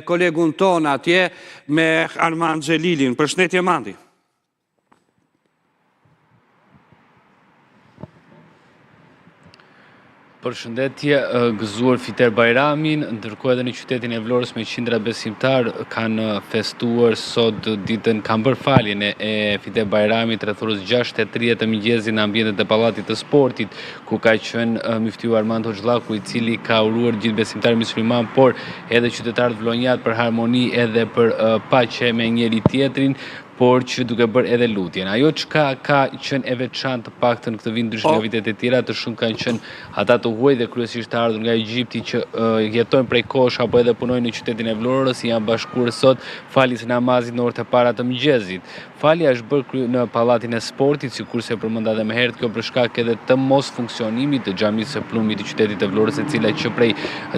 kolegun ton atje me Armand Xhelilin. Përshëndetje Mandi. Përshëndetje, gëzuar Fiter Bajramin, ndërkohë edhe në qytetin e Vlorës me qindra besimtar kanë festuar sot ditën, kanë bërë faljen e Fiter Bajramit rreth orës 6:30 të mëngjesit në ambientet e Pallatit të Sportit, ku ka qenë myftyu Armand Hoxhallaku, i cili ka uruar gjithë besimtarët musliman, por edhe qytetarët vlonjat për harmoni edhe për paqe me njëri tjetrin, por që duke bërë edhe lutjen. Ajo çka ka qenë e veçantë të paktën këtë vit ndryshe nga vitet e tjera, të shumë kanë qenë ata të huaj dhe kryesisht të ardhur nga Egjipti që jetojnë prej kosh apo edhe punojnë në qytetin e Vlorës, janë bashkuar sot faljes namazit në orët e para të mëngjesit. Falja është bërë në Pallatin e Sportit, sikurse përmenda edhe më herët, kjo për shkak edhe të mos funksionimit të xhamisë së Plumit të qytetit të Vlorës, e cila që prej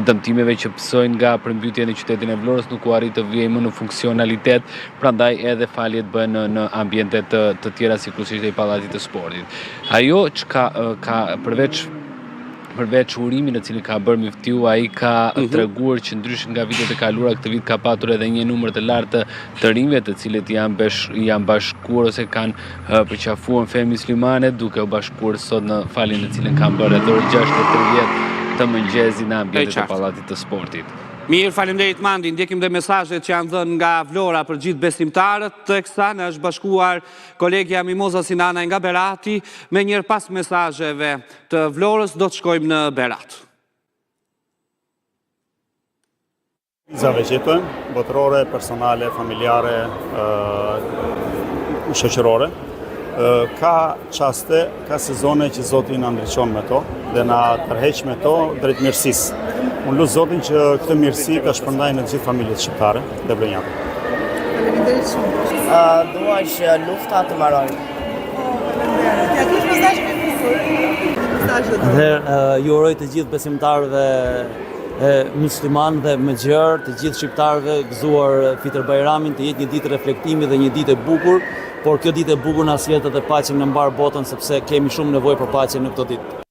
dëmtimeve që pësojnë nga përmbytja në qytetin e Vlorës nuk u arrit të vijë më në funksionalitet, prandaj edhe faljet bënë në ambiente të tjera sikurse ishte i Pallatit të Sportit. Ajo çka ka përveç urimin në cilin ka bërë myftyu, ai ka treguar që ndryshe nga vitet e kaluara, këtë vit ka patur edhe një numër të lartë të rinjve, të cilët janë bashkuar ose kanë përqafuar fen muslimane, duke u bashkuar sot në faljen në cilën kanë bërë rreth orës 6:30 të mëngjesit në ambientet e Pallatit të Sportit. Mirë, faleminderit Mandi, ndjekim dhe mesazhet që janë dhënë nga Vlora për gjithë besimtarët, teksa në është bashkuar kolegja Mimoza Sinana nga Berati, me njërë pas mesazheve të Vlorës do të shkojmë në Berat. Krizave që jetojmë, botërore, personale, familjare, shoqërore, ka qaste, ka sezone që Zoti na ndriçon me to dhe na tërheq me to drejt mirësisë. Unë lut Zotin që këtë mirësi ta shpërndajë në të gjithë familjet shqiptare dhe vlonjake. Faleminderit shumë. Dua që lufta të mbarojë. Ja kish mesazh më bukur. Dhe ju uroj të gjithë besimtarëve musliman dhe me gjerë, të gjithë shqiptarëve gëzuar Fiter Bajramin, të jetë një ditë reflektimi dhe një ditë e bukur, por kjo ditë e bukur na sjell edhe paqen në mbar botën, sepse kemi shumë nevojë për paqe në këtë ditë.